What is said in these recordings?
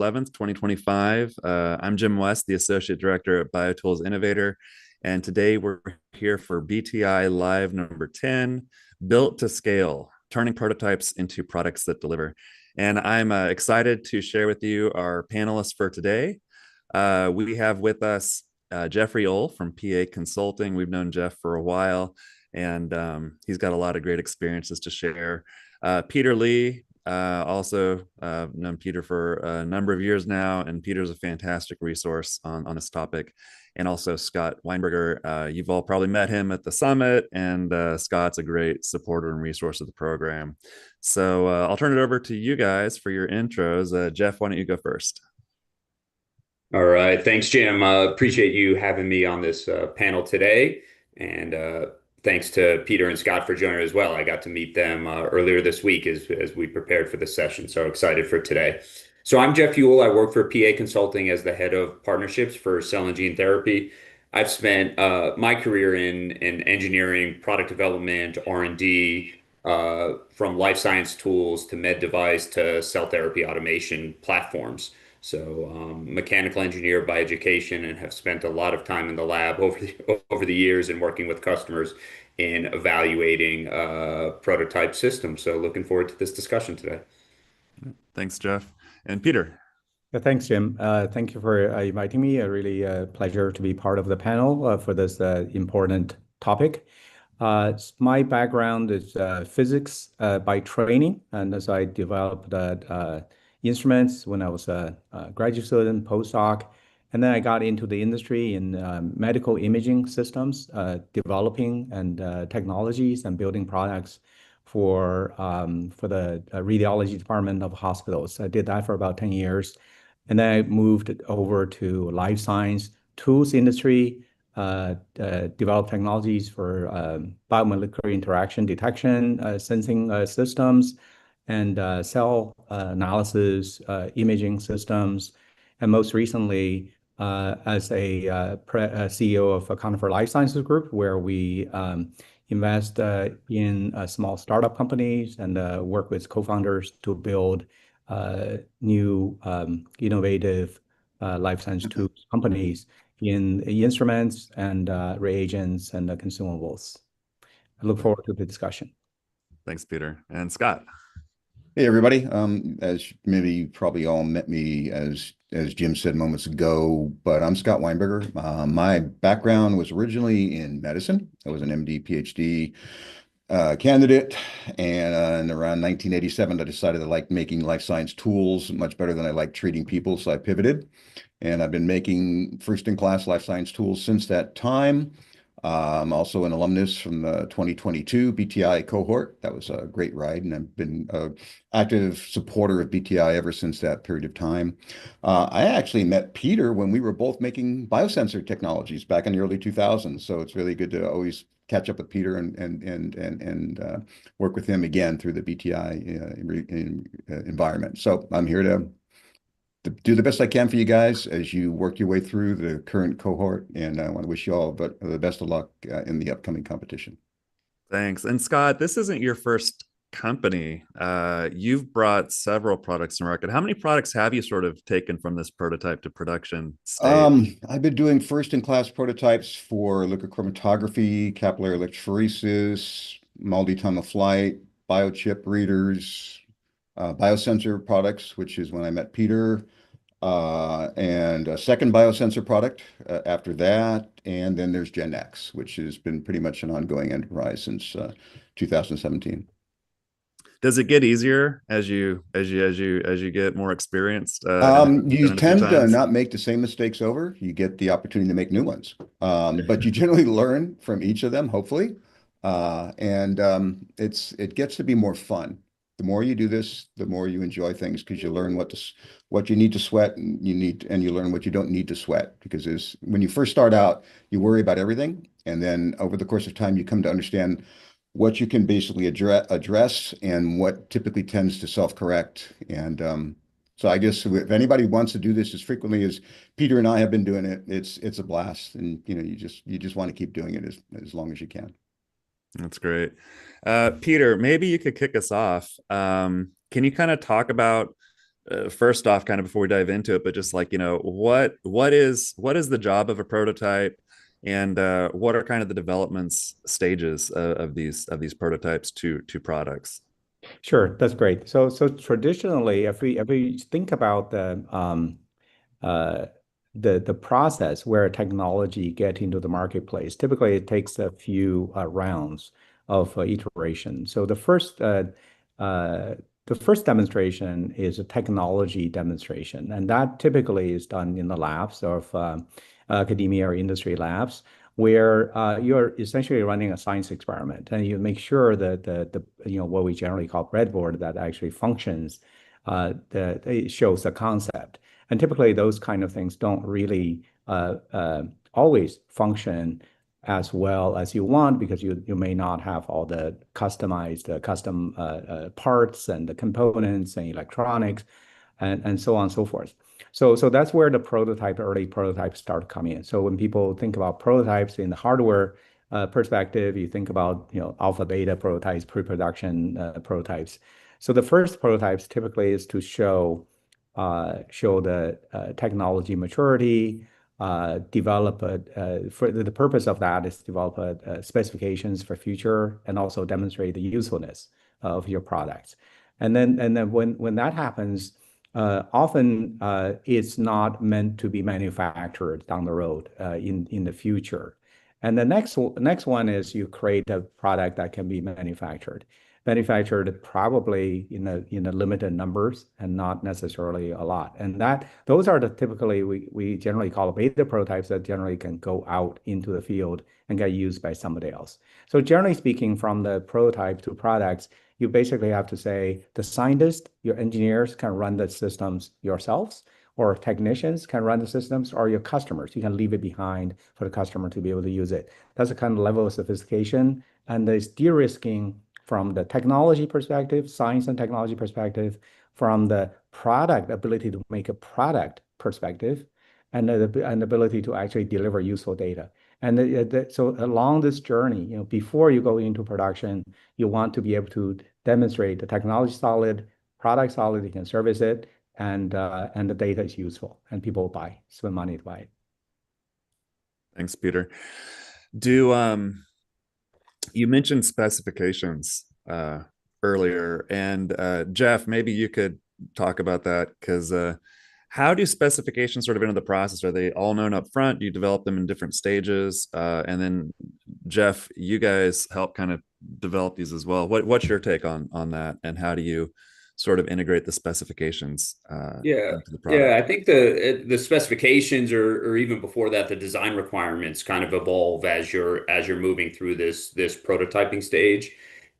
11th, 2025. I'm Jim West, the Associate Director at BioTools Innovator, and today we're here for BTI Live number 10, Built to Scale, turning prototypes into products that deliver. And I'm excited to share with you our panelists for today. We have with us Geoffrey Uhl from PA Consulting. We've known Jeff for a while, and he's got a lot of great experiences to share. Peter Lee, also known Peter for a number of years now, and Peter's a fantastic resource on this topic. And also Scot Weinberger, you've all probably met him at the summit, and Scott's a great supporter and resource of the program. So I'll turn it over to you guys for your intros. Jeff, why don't you go first? All right. Thanks, Jim. Appreciate you having me on this panel today. And thanks to Peter and Scott for joining as well. I got to meet them earlier this week as we prepared for this session. So excited for today. So I'm Geoff Uhl. I work for PA Consulting as the head of partnerships for cell and gene therapy. I've spent my career in engineering, product development, R&D, from life science tools to med device to cell therapy automation platforms. So, mechanical engineer by education, and have spent a lot of time in the lab over the years and working with customers in evaluating prototype systems. So, looking forward to this discussion today. Thanks, Jeff. And Peter. Yeah, thanks, Jim. Thank you for inviting me. A really pleasure to be part of the panel for this important topic. My background is physics by training, and as I developed instruments when I was a graduate student, postdoc, and then I got into the industry in medical imaging systems, developing and technologies and building products for the radiology department of hospitals. I did that for about 10 years, and then I moved over to life science tools industry, developed technologies for biomolecular interaction detection, sensing systems, and cell analysis, imaging systems, and most recently as a CEO of Conifer Life Sciences Group, where we invest in small startup companies and work with co-founders to build new innovative life science tools companies in instruments and reagents and consumables. I look forward to the discussion. Thanks, Peter. And Scott. Hey, everybody. As maybe you probably all met me as Jim said moments ago, but I'm Scot Weinberger. My background was originally in medicine. I was an MD, PhD candidate, and around 1987, I decided I liked making life science tools much better than I liked treating people, so I pivoted, and I've been making first-in-class life science tools since that time. I'm also an alumnus from the 2022 BTI cohort. That was a great ride, and I've been an active supporter of BTI ever since that period of time. I actually met Peter when we were both making biosensor technologies back in the early 2000s, so it's really good to always catch up with Peter and work with him again through the BTI environment. So I'm here to do the best I can for you guys as you work your way through the current cohort, and I want to wish you all the best of luck in the upcoming competition. Thanks. And Scott, this isn't your first company. You've brought several products to market. How many products have you sort of taken from this prototype to production stage? I've been doing first-in-class prototypes for liquid chromatography, capillary electrophoresis, multi-time-of-flight, biochip readers, biosensor products, which is when I met Peter, and a second biosensor product after that, and then there's GenNext, which has been pretty much an ongoing enterprise since 2017. Does it get easier as you get more experienced? You tend to not make the same mistakes over. You get the opportunity to make new ones, but you generally learn from each of them, hopefully, and it gets to be more fun. The more you do this, the more you enjoy things, because you learn what you need to sweat, and you learn what you don't need to sweat. Because when you first start out, you worry about everything, and then over the course of time, you come to understand what you can basically address and what typically tends to self-correct. And so I guess if anybody wants to do this as frequently as Peter and I have been doing it, it's a blast, and you just want to keep doing it as long as you can. That's great. Peter, maybe you could kick us off. Can you kind of talk about first off, kind of before we dive into it, but just like, what is the job of a prototype, and what are kind of the development stages of these prototypes to products? Sure, that's great. So traditionally, if we think about uh, the process where technology get into the marketplace, typically it takes a few rounds of iteration. So uh, the first demonstration is a technology demonstration, and that typically is done in the labs of academia or industry labs, where you're essentially running a science experiment, and you make sure that the what we generally call breadboard that actually functions, that it shows the concept. And typically, those kind of things don't really always function as well as you want, because you may not have all the customized custom parts and the components and electronics and so on and so forth. So that's where the early prototypes start coming in. So when people think about prototypes in the hardware perspective, you think about alpha beta prototypes, pre-production prototypes. So the first prototypes typically is to show the technology maturity, develop for the purpose of that is develop specifications for future, and also demonstrate the usefulness of your products. And then when that happens, often it's not meant to be manufactured down the road in the future. And the next one is you create a product that can be manufactured probably in a limited numbers and not necessarily a lot. And those are the typically we generally call beta prototypes that generally can go out into the field and get used by somebody else. So generally speaking, from the prototype to products, you basically have to say the scientists, your engineers can run the systems yourselves, or technicians can run the systems, or your customers. You can leave it behind for the customer to be able to use it. That's the kind of level of sophistication, and there's de-risking from the technology perspective, science and technology perspective, from the product ability to make a product perspective, and the ability to actually deliver useful data. And so along this journey, before you go into production, you want to be able to demonstrate the technology solid, product solid, you can service it, and the data is useful, and people spend money to buy it. Thanks, Peter. Do You mentioned specifications earlier, and Jeff, maybe you could talk about that, because how do specifications sort of enter the process? Are they all known up front? Do you develop them in different stages? And then Jeff, you guys help kind of develop these as well. What's your take on that, and how do you sort of integrate the specifications into the product? Yeah, I think the specifications, or even before that, the design requirements kind of evolve as you're moving through this prototyping stage.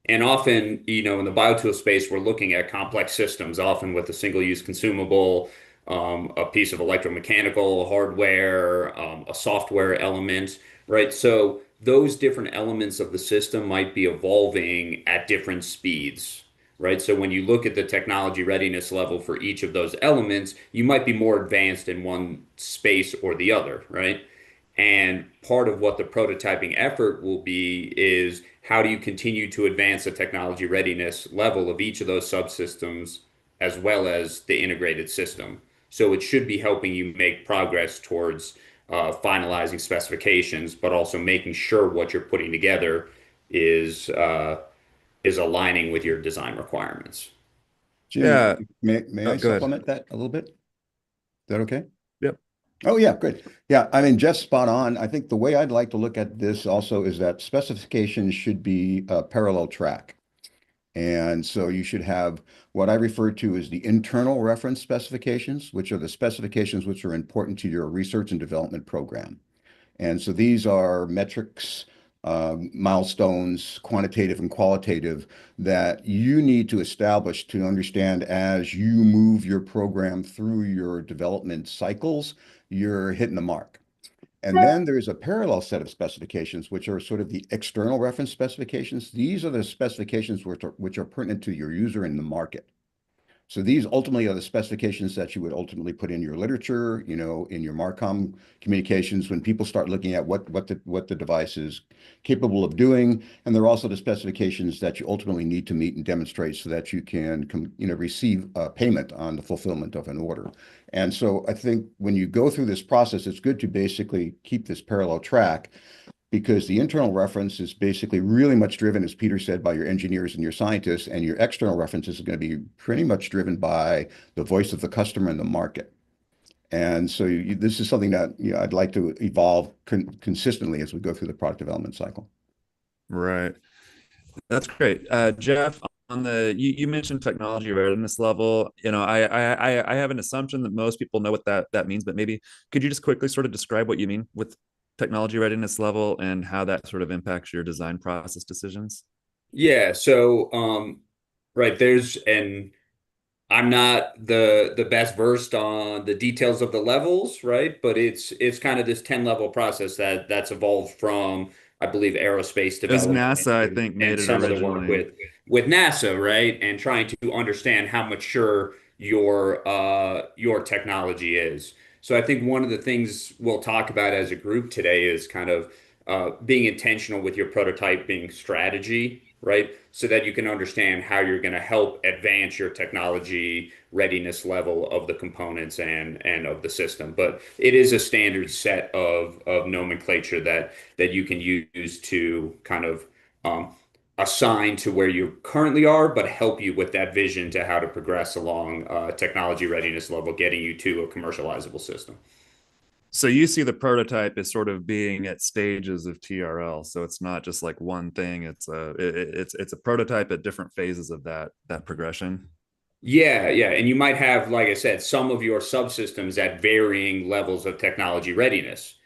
And often, in the biotool space, we're looking at complex systems, often with a single-use consumable, a piece of electromechanical hardware, a software element, right? So those different elements of the system might be evolving at different speeds, right? So when you look at the technology readiness level for each of those elements, you might be more advanced in one space or the other, right? And part of what the prototyping effort will be is how do you continue to advance the technology readiness level of each of those subsystems as well as the integrated system. So it should be helping you make progress towards finalizing specifications, but also making sure what you're putting together is aligning with your design requirements. Jim, Yeah. may I Go ahead. supplement that a little bit? Is that okay? Yep. Oh, yeah, good. Yeah, I mean, Jeff's spot on. I think the way I'd like to look at this also is that specifications should be a parallel track. And so you should have what I refer to as the internal reference specifications, which are the specifications which are important to your research and development program. And so these are metrics, milestones, quantitative and qualitative, that you need to establish to understand as you move your program through your development cycles, you're hitting the mark. And then there's a parallel set of specifications, which are sort of the external reference specifications. These are the specifications which are pertinent to your user in the market. So these ultimately are the specifications that you would ultimately put in your literature, in your Marcom communications when people start looking at what the device is capable of doing. And they're also the specifications that you ultimately need to meet and demonstrate so that you can receive payment on the fulfillment of an order. And so I think when you go through this process, it's good to basically keep this parallel track, because the internal reference is basically really much driven, as Peter said, by your engineers and your scientists, and your external reference is going to be pretty much driven by the voice of the customer and the market. And so this is something that I'd like to evolve consistently as we go through the product development cycle. Right. That's great. Jeff, on you mentioned technology readiness level. I have an assumption that most people know what that means, but maybe could you just quickly sort of describe what you mean with technology readiness level and how that sort of impacts your design process decisions? Yeah. So, right, I'm not the best versed on the details of the levels, right? But it's kind of this 10 level process that's evolved from, I believe, aerospace It was development NASA, I think, and made it some of the work originally. with NASA, right? And trying to understand how mature your technology is. So I think one of the things we'll talk about as a group today is kind of being intentional with your prototyping strategy, right? So that you can understand how you're going to help advance your technology readiness level of the components and of the system. But it is a standard set of nomenclature that you can use to kind of assign to where you currently are, but help you with that vision to how to progress along technology readiness level, getting you to a commercializable system. So you see the prototype as sort of being at stages of TRL. So it's not just like one thing. It's a prototype at different phases of that progression. Yeah, yeah. And you might have, like I said, some of your subsystems at varying levels of technology readiness.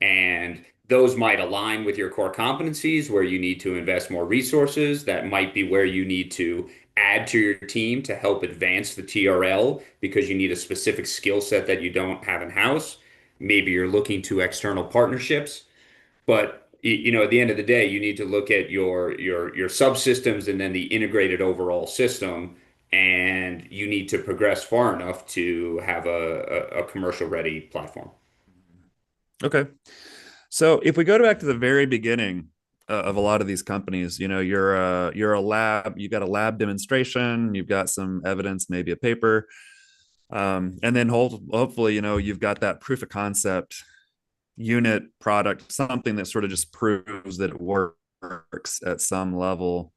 And those might align with your core competencies where you need to invest more resources. That might be where you need to add to your team to help advance the TRL because you need a specific skill set that you don't have in-house. Maybe you're looking to external partnerships. But at the end of the day, you need to look at your subsystems and then the integrated overall system, and you need to progress far enough to have a commercial ready platform. Okay. So if we go back to the very beginning of a lot of these companies, you're a lab, you've got a lab demonstration, you've got some evidence, maybe a paper, and then hopefully, you've got that proof of concept unit product, something that sort of just proves that it works at some level.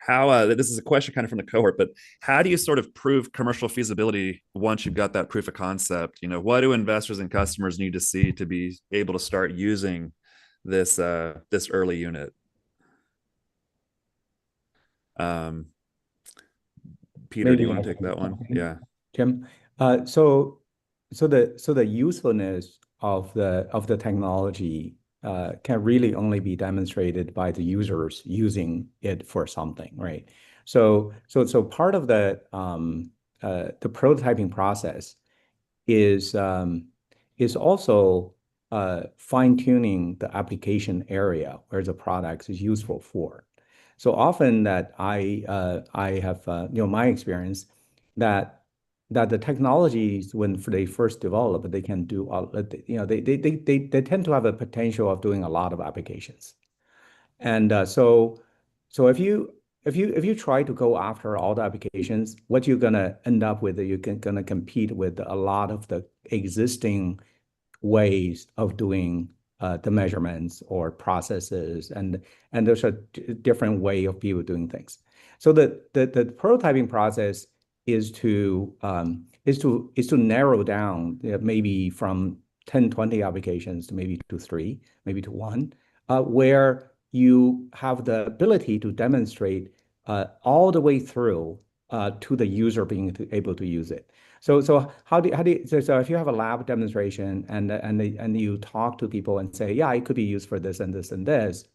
How this is a question kind of from the cohort, but how do you sort of prove commercial feasibility once you've got that proof of concept? What do investors and customers need to see to be able to start using this early unit? um Peter, do Maybe you want I to take can that one? jump in, Yeah. Jim. So the usefulness of the technology can really only be demonstrated by the users using it for something, right? So part of the prototyping process is also fine-tuning the application area where the product is useful for. So often that I have my experience that the technologies when they first develop they can do they tend to have a potential of doing a lot of applications. And so if you try to go after all the applications, what you're gonna end up with, gonna compete with a lot of the existing ways of doing the measurements or processes, and there's a different way of people doing things. So the prototyping process is to narrow down maybe from 10, 20 applications to maybe to three, maybe to one, where you have the ability to demonstrate all the way through to the user being able to use it. So if you have a lab demonstration and you talk to people and say, yeah, it could be used for this and this and this,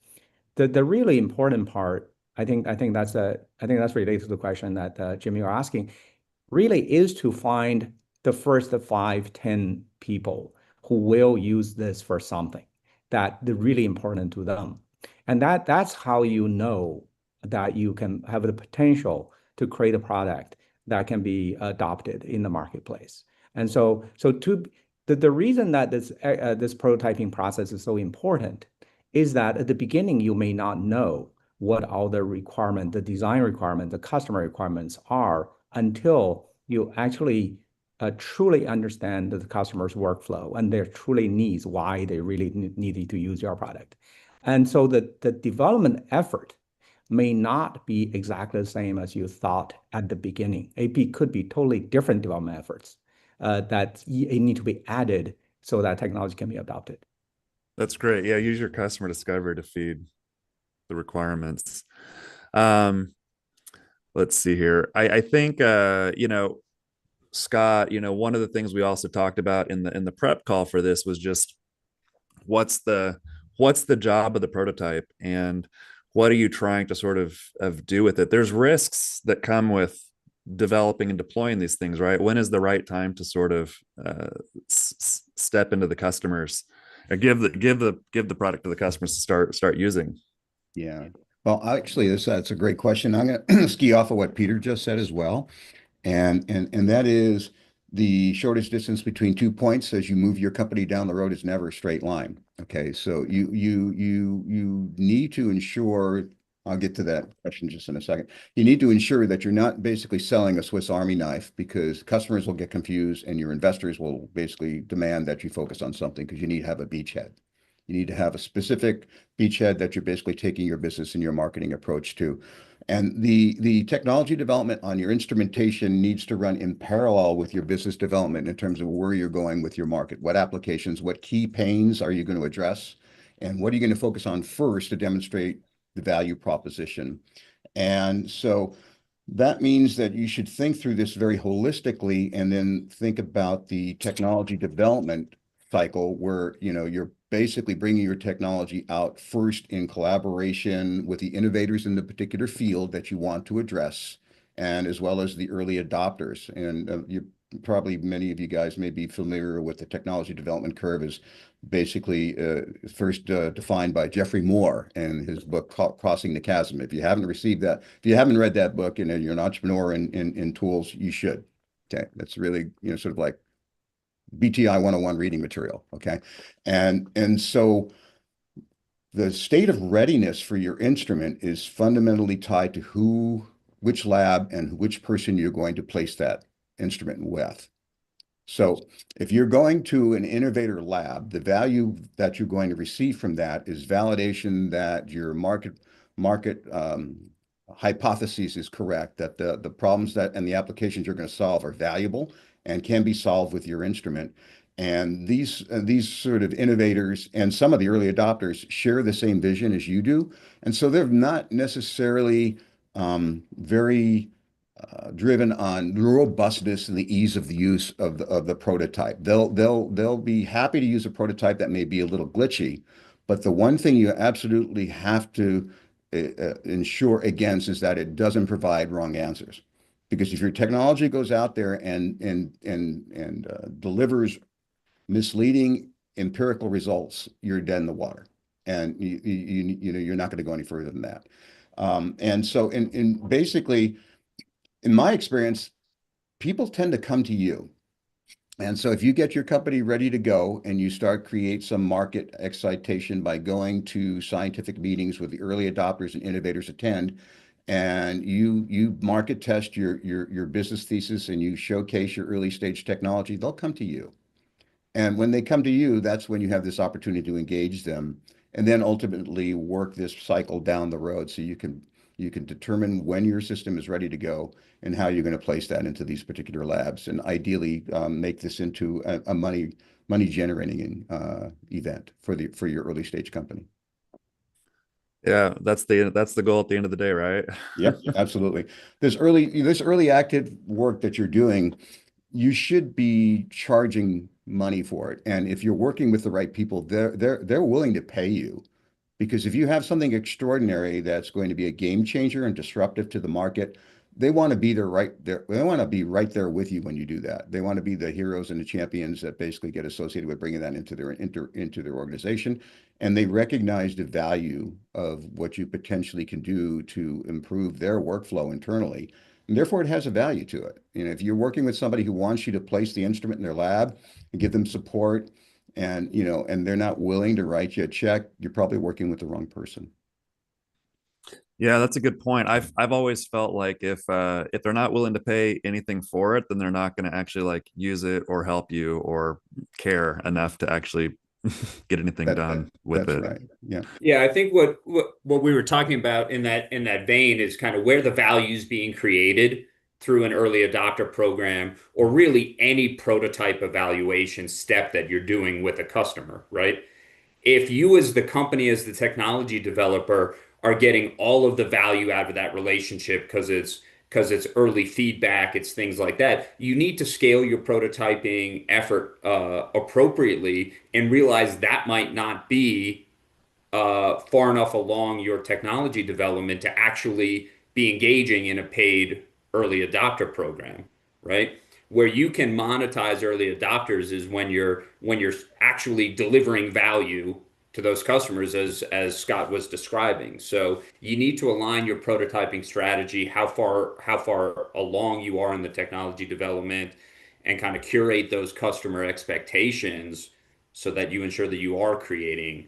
the really important part, I think that's related to the question that Jimmy are asking, really is to find the first 5, 10 people who will use this for something that is really important to them. And that's how you know that you can have the potential to create a product that can be adopted in the marketplace. And so the reason that this prototyping process is so important is that at the beginning, you may not know what all the requirement, the design requirement, the customer requirements are until you actually truly understand the customer's workflow and their truly needs, why they really needed to use your product. And so the development effort may not be exactly the same as you thought at the beginning. It could be totally different development efforts that need to be added so that technology can be adopted. That's great. Yeah, use your customer discovery to feed the requirements. Let's see here. I think Scott, one of the things we also talked about in the prep call for this was just what's the job of the prototype, and what are you trying to sort of do with it? There's risks that come with developing and deploying these things, right? When is the right time to sort of step into the customers or give the product to the customers to start using? Yeah. Well, actually, that's a great question. I'm going to ski off of what Peter just said as well. And that is the shortest distance between 2 points as you move your company down the road is never a straight line. Okay, so you need to ensure, I'll get to that question just in a second. You need to ensure that you're not basically selling a Swiss Army knife, because customers will get confused and your investors will basically demand that you focus on something, because you need to have a beachhead. You need to have a specific beachhead that you're basically taking your business and your marketing approach to. And the technology development on your instrumentation needs to run in parallel with your business development in terms of where you're going with your market. What applications, what key pains are you going to address? And what are you going to focus on first to demonstrate the value proposition? And so that means that you should think through this very holistically, and then think about the technology development cycle where you're basically bringing your technology out first in collaboration with the innovators in the particular field that you want to address, and as well as the early adopters. And you probably, many of you guys may be familiar with the technology development curve is basically first defined by Geoffrey Moore in his book called Crossing the Chasm. If you haven't read that book and you're an entrepreneur in tools, you should. Okay, that's really sort of like BTI 101 reading material. Okay. And so the state of readiness for your instrument is fundamentally tied to which lab and which person you're going to place that instrument with. So if you're going to an innovator lab, the value that you're going to receive from that is validation that your market hypothesis is correct, that the problems and the applications you're going to solve are valuable and can be solved with your instrument. And these sort of innovators and some of the early adopters share the same vision as you do. And so they're not necessarily very driven on the robustness and the ease of the use of the prototype. They'll be happy to use a prototype that may be a little glitchy, but the one thing you absolutely have to ensure against is that it doesn't provide wrong answers. Because if your technology goes out there and delivers misleading empirical results, you're dead in the water, and you're not going to go any further than that. And so, basically, in my experience, people tend to come to you. And so if you get your company ready to go and you create some market excitation by going to scientific meetings with the early adopters and innovators attend, and you market test your business thesis and you showcase your early stage technology, they'll come to you. And when they come to you, that's when you have this opportunity to engage them, and then ultimately work this cycle down the road so you can determine when your system is ready to go and how you're going to place that into these particular labs, and ideally make this into a money generating event for your early stage company. Yeah, that's the goal at the end of the day, right? Yep, absolutely. This early active work that you're doing, you should be charging money for it. And if you're working with the right people, they're willing to pay you. Because if you have something extraordinary that's going to be a game changer and disruptive to the market, they want to be right there. They want to be right there with you when you do that. They want to be the heroes and the champions that basically get associated with bringing that into their organization. And they recognize the value of what you potentially can do to improve their workflow internally. and therefore it has a value to it. If you're working with somebody who wants you to place the instrument in their lab and give them support, and and they're not willing to write you a check, you're probably working with the wrong person. Yeah, that's a good point. I've always felt like if they're not willing to pay anything for it, then they're not going to actually like use it or help you or care enough to actually get anything done with That's it. right. Yeah. Yeah, I think what we were talking about in that vein is kind of where the value is being created through an early adopter program, or really any prototype evaluation step that you're doing with a customer, right? If you as the company, as the technology developer, are getting all of the value out of that relationship because it's early feedback, it's things like that, you need to scale your prototyping effort appropriately and realize that might not be far enough along your technology development to actually be engaging in a paid early adopter program, right? Where you can monetize early adopters is when you're actually delivering value to those customers, as Scott was describing. So you need to align your prototyping strategy, how far along you are in the technology development, and kind of curate those customer expectations so that you ensure that you are creating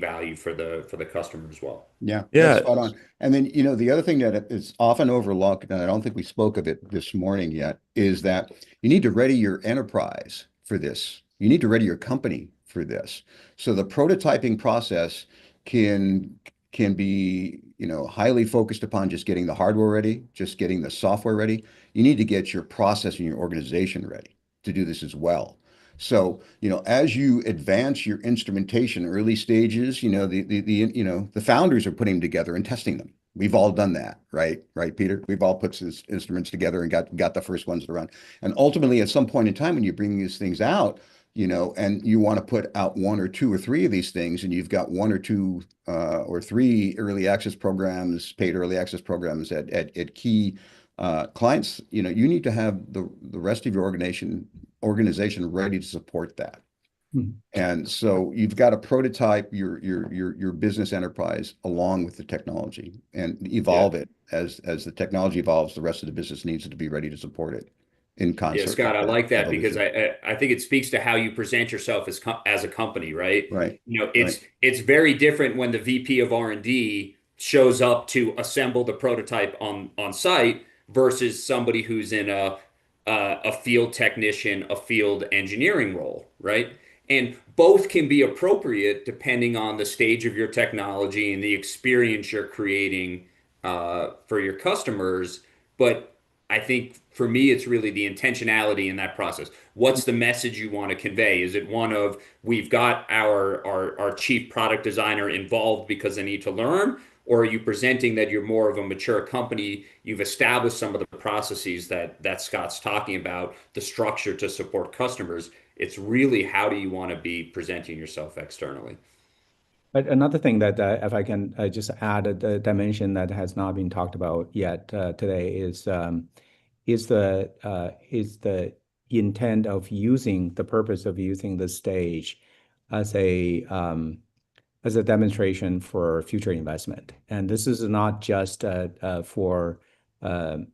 value for the customer as well. Yeah, that's Yeah. spot on. And then, the other thing that is often overlooked, and I don't think we spoke of it this morning yet, is that you need to ready your enterprise for this. You need to ready your company for this. So the prototyping process can can be, highly focused upon just getting the hardware ready, just getting the software ready. You need to get your process and your organization ready to do this as well. So, as you advance your instrumentation early stages, the founders are putting them together and testing them. We've all done that, right? Right, Peter? We've all put these instruments together and got the first ones to run. And ultimately, at some point in time, when you bring these things out, and you want to put out one or two or three of these things, and you've got one or two or three early access programs, paid early access programs at key clients, you need to have the rest of your organization ready to support that. Mhm. And so you've got to prototype your business enterprise along with the technology and evolve it as the technology evolves. The rest of the business needs to be ready to support it in Yeah, concert Scott, with I that like that because evolution. I think it speaks to how you present yourself as a company, right? Right, It's right. it's very different when the VP of R&D shows up to assemble the prototype on site versus somebody who's in a field technician, a field engineering role, right? And both can be appropriate depending on the stage of your technology and the experience you're creating for your customers. But I think for me, it's really the intentionality in that process. What's the message you want to convey? Is it one of we've got our chief product designer involved because they need to learn? Or are you presenting that you're more of a mature company? You've established some of the processes that Scott's talking about, the structure to support customers. It's really how do you want to be presenting yourself externally? But another thing that if I can just add a dimension that has not been talked about yet today is the intent of using the purpose of using the stage as a demonstration for future investment. And this is not just for um,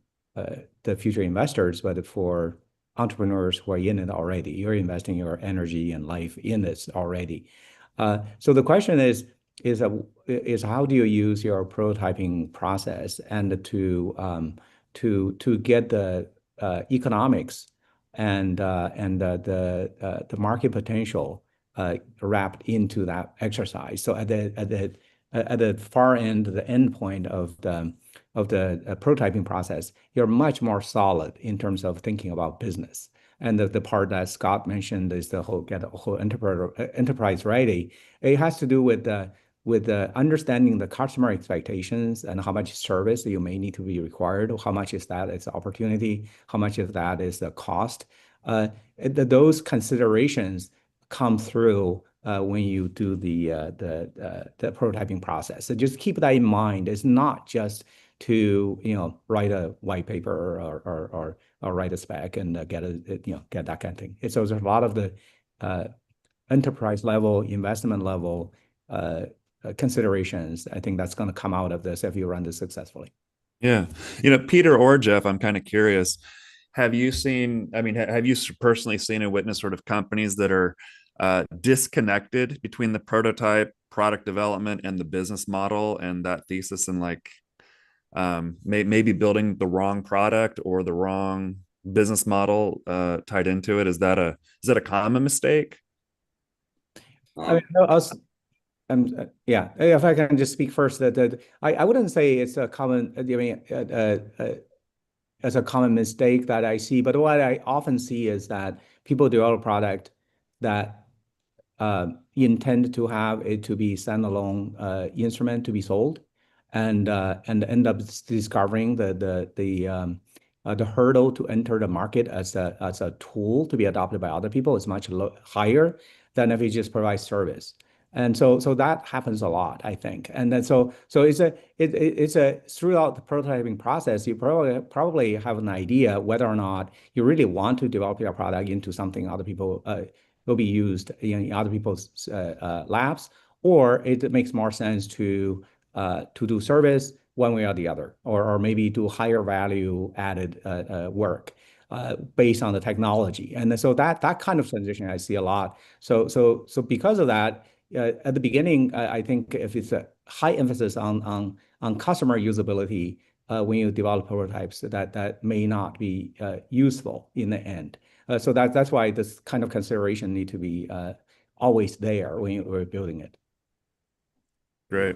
the future investors, but for entrepreneurs who are in it already. You're investing your energy and life in this already. So the question is how do you use your prototyping process and to get the economics and the market potential wrapped into that exercise. So at the far end, the end point of the prototyping process, you're much more solid in terms of thinking about business. And the part that Scott mentioned is the whole get a whole enterprise ready. It has to do with understanding the customer expectations and how much service you may need to be required, how much is that is opportunity, how much of that is the cost. Those considerations come through when you do the prototyping process. So just keep that in mind. It's not just to write a white paper or write a spec and get that kind of thing. So there's a lot of the enterprise level, investment level considerations. I think that's going to come out of this if you run this successfully. Yeah. Peter or Jeff, I'm kind of curious. Have you seen, I mean, have you personally seen and witnessed sort of companies that are disconnected between the prototype, product development, and the business model and that thesis, and like maybe building the wrong product or the wrong business model tied into it? Is that a common mistake? I mean, Um, no, us, yeah, if I can just speak first, that I wouldn't say it's a common, I mean, as a common mistake that I see, but what I often see is that people develop a product that intend to have it to be standalone instrument to be sold, and end up discovering the hurdle to enter the market as a tool to be adopted by other people is much higher than if you just provide service. And so that happens a lot, I think. And then so it's a throughout the prototyping process, you probably have an idea whether or not you really want to develop your product into something other people will be used in other people's labs, or it makes more sense to do service one way or the other, or maybe do higher value added work based on the technology. And so that kind of transition I see a lot. So because of that, at the beginning, I think if it's a high emphasis on customer usability when you develop prototypes, that may not be useful in the end. So that's why this kind of consideration need to be always there when you're building it. Great.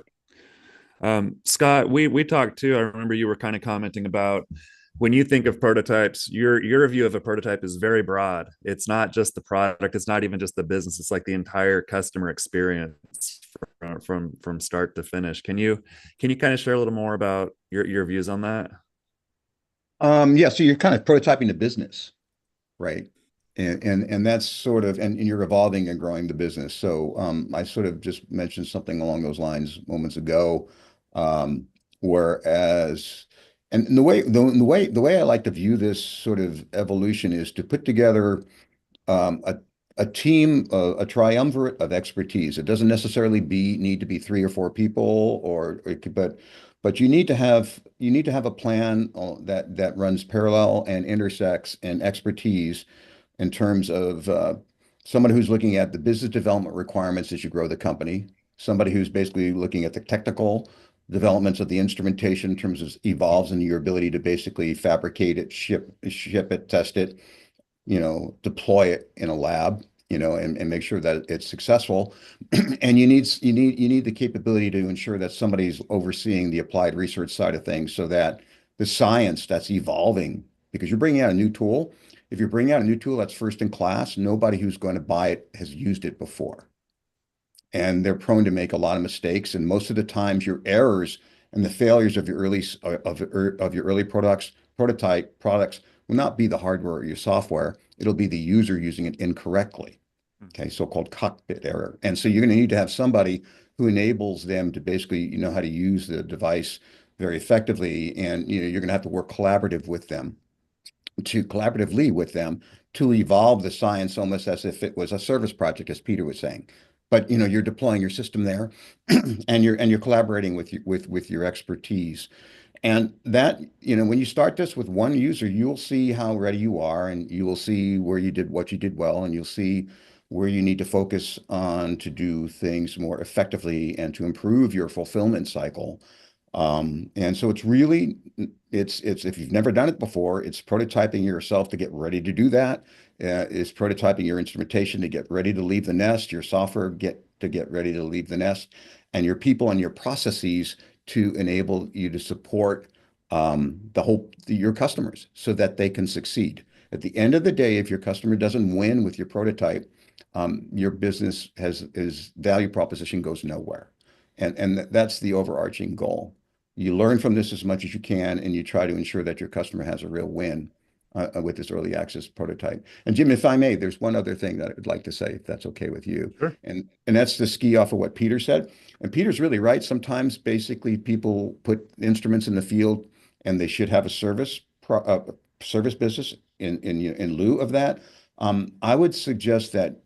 Scott, we talked too. I remember you were kind of commenting about when you think of prototypes, your view of a prototype is very broad. It's not just the product, it's not even just the business, it's like the entire customer experience from start to finish. Can you kind of share a little more about your views on that? Yeah, so you're kind of prototyping the business, right? And that's sort of and you're evolving and growing the business. So I sort of just mentioned something along those lines moments ago. Um, whereas and the way I like to view this sort of evolution is to put together a team, a triumvirate of expertise. It doesn't necessarily need to be three or four people, but you need to have a plan that runs parallel and intersects and expertise in terms of somebody who's looking at the business development requirements as you grow the company, somebody who's basically looking at the technical developments of the instrumentation in terms of evolves in your ability to basically fabricate it, ship it, test it, deploy it in a lab, and make sure that it's successful. And you need the capability to ensure that somebody's overseeing the applied research side of things so that the science that's evolving, because you're bringing out a new tool. If you're bringing out a new tool that's first in class, nobody who's going to buy it has used it before. And they're prone to make a lot of mistakes. And most of the times, your errors and the failures of your early prototype products will not be the hardware or your software. It'll be the user using it incorrectly. Okay, so-called cockpit error. And so you're going to need to have somebody who enables them to basically know how to use the device very effectively. And you're going to have to work collaboratively with them to evolve the science almost as if it was a service project, as Peter was saying. But you're deploying your system there, and you're collaborating with your expertise. And that, when you start this with one user, you'll see how ready you are, and you will see where you did what you did well, and you'll see where you need to focus on to do things more effectively and to improve your fulfillment cycle. And so it's if you've never done it before, it's prototyping yourself to get ready to do that. It's prototyping your instrumentation to get ready to leave the nest, your software get ready to leave the nest, and your people and your processes to enable you to support your customers so that they can succeed. At the end of the day, if your customer doesn't win with your prototype, your business his value proposition goes nowhere. And that's the overarching goal. You learn from this as much as you can, and you try to ensure that your customer has a real win with this early access prototype. And Jim, if I may, there's one other thing that I would like to say, if that's okay with you. Sure. And that's to ski off of what Peter said. And Peter's really right. Sometimes basically people put instruments in the field and they should have a service business in lieu of that. I would suggest that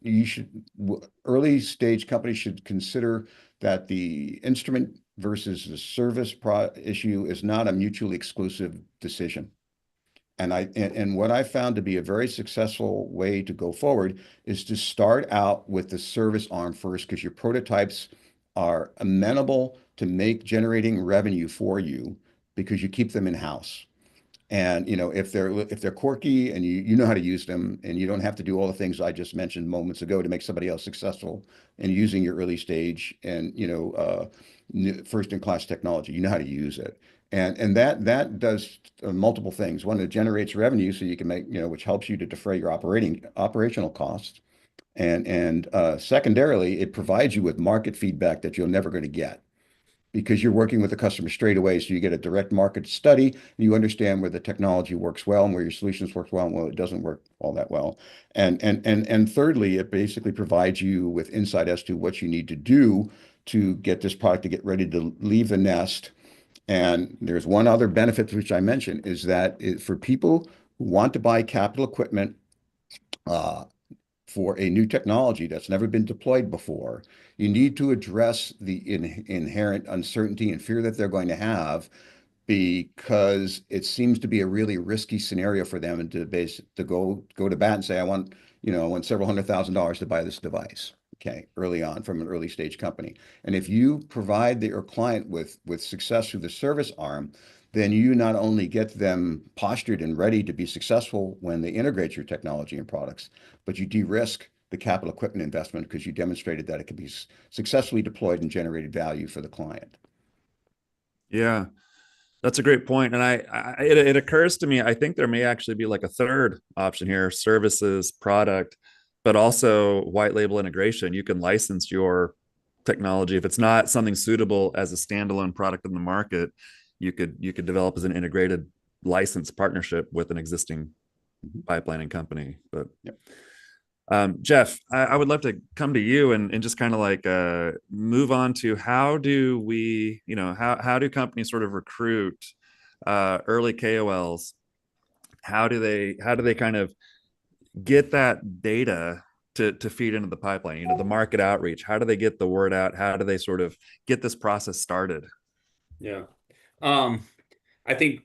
early stage companies should consider that the instrument versus the service issue is not a mutually exclusive decision. And what I found to be a very successful way to go forward is to start out with the service arm first, because your prototypes are amenable to generating revenue for you because you keep them in-house. And if they're quirky and you know how to use them, and you don't have to do all the things I just mentioned moments ago to make somebody else successful in using your early stage and first in class technology, you know how to use it. And that does multiple things. One, it generates revenue so you can make, which helps you to defray your operational costs. And secondarily, it provides you with market feedback that you're never going to get, because you're working with the customer straight away. So you get a direct market study, and you understand where the technology works well and where your solutions work well and where it doesn't work all that well. And thirdly, it basically provides you with insight as to what you need to do to get this product to get ready to leave the nest. And there's one other benefit which I mentioned, is that for people who want to buy capital equipment uh, for a new technology that's never been deployed before, you need to address the inherent uncertainty and fear that they're going to have, because it seems to be a really risky scenario for them, and to go to bat and say, I want several $100,000 to buy this device. Okay, early on from an early stage company. And if you provide your client with success through the service arm, then you not only get them postured and ready to be successful when they integrate your technology and products, but you de-risk the capital equipment investment because you demonstrated that it can be successfully deployed and generated value for the client. Yeah, that's a great point. And it occurs to me, I think there may actually be like a third option here: services, product, but also white label integration. You can license your technology. If it's not something suitable as a standalone product in the market, you could develop as an integrated license partnership with an existing pipelining company. But Yep. Jeff, I would love to come to you and just kind of like move on to how do we, how do companies sort of recruit early KOLs? How do they kind of get that data to feed into the pipeline? The market outreach. How do they get the word out? How do they sort of get this process started? Yeah. I think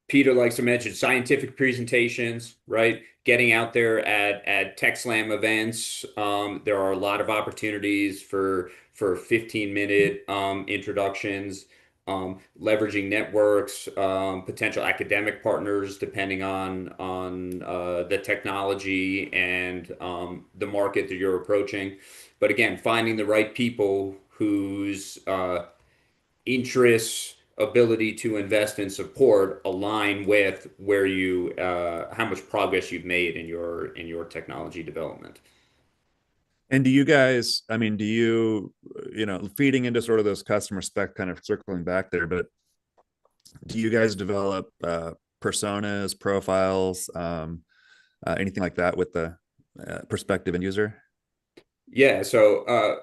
Peter likes to mention scientific presentations, right? Getting out there at Tech Slam events. There are a lot of opportunities for 15-minute introductions, leveraging networks, potential academic partners, depending on the technology and the market that you're approaching. But again, finding the right people whose interests, ability to invest and support align with where you how much progress you've made in your technology development. And do you guys, I mean, feeding into sort of those customer spec, kind of circling back there, but do you guys develop personas, profiles, anything like that with the prospective end user? Yeah, so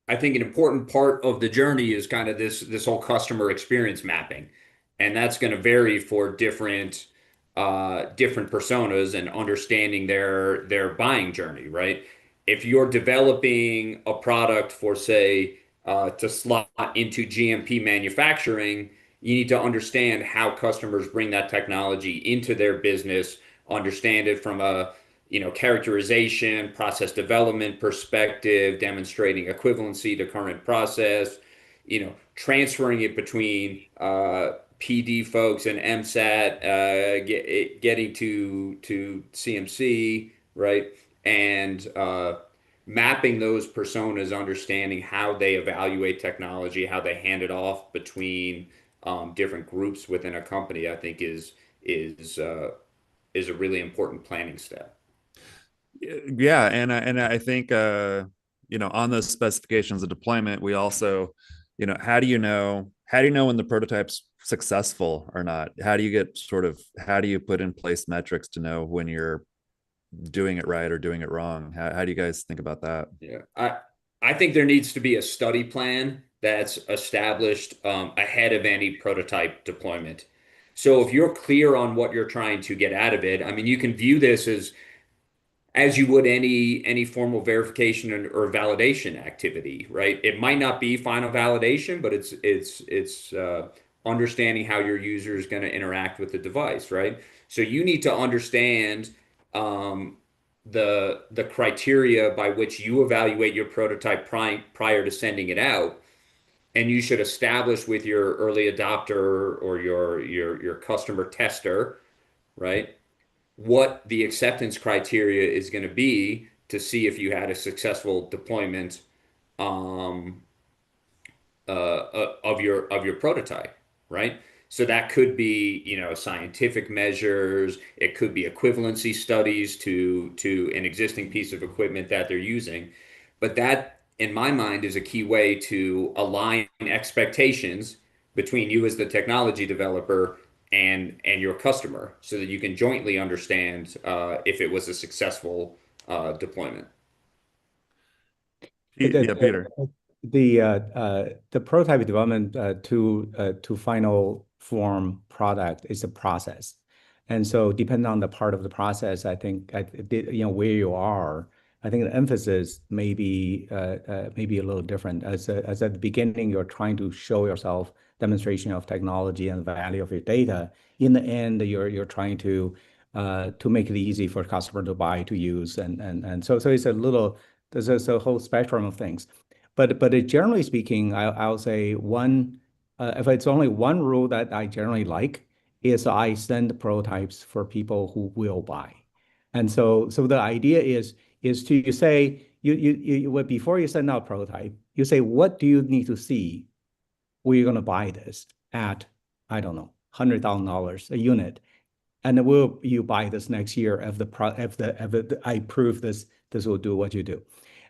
I think an important part of the journey is kind of this whole customer experience mapping, and that's going to vary for different personas and understanding their buying journey, right? If you're developing a product for, say, to slot into GMP manufacturing, you need to understand how customers bring that technology into their business, understand it from a characterization, process development perspective, demonstrating equivalency to current process, transferring it between PD folks and MSAT, getting to CMC, right? And mapping those personas, understanding how they evaluate technology, how they hand it off between different groups within a company, I think is a really important planning step. Yeah, and I think on those specifications of deployment, we also, how do you know when the prototype's successful or not? How do you put in place metrics to know when you're doing it right or doing it wrong? How do you guys think about that? Yeah, I think there needs to be a study plan that's established ahead of any prototype deployment. So if you're clear on what you're trying to get out of it, I mean, you can view this as as you would any formal verification or validation activity, right? It might not be final validation, but it's understanding how your user is going to interact with the device, right? So you need to understand um, the criteria by which you evaluate your prototype prior to sending it out, and you should establish with your early adopter or your customer tester, right, what the acceptance criteria is going to be to see if you had a successful deployment um, of your prototype, right? So that could be, scientific measures. It could be equivalency studies to an existing piece of equipment that they're using. But that, in my mind, is a key way to align expectations between you as the technology developer and your customer, so that you can jointly understand if it was a successful deployment. Yeah, Peter. The prototype development to final form product is a process, and so depending on the part of the process, I think where you are, I think the emphasis may be a little different. As at the beginning, you're trying to show yourself demonstration of technology and the value of your data. In the end, you're trying to make it easy for customer to buy, to use, and so it's a little, there's a whole spectrum of things. But generally speaking, I'll say if it's only one rule that I generally like, is I send prototypes for people who will buy. And so the idea is to say before you send out prototype, you say, what do you need to see where you're going to buy this at, I don't know, $100,000 a unit, and will you buy this next year if I prove this will do what you do.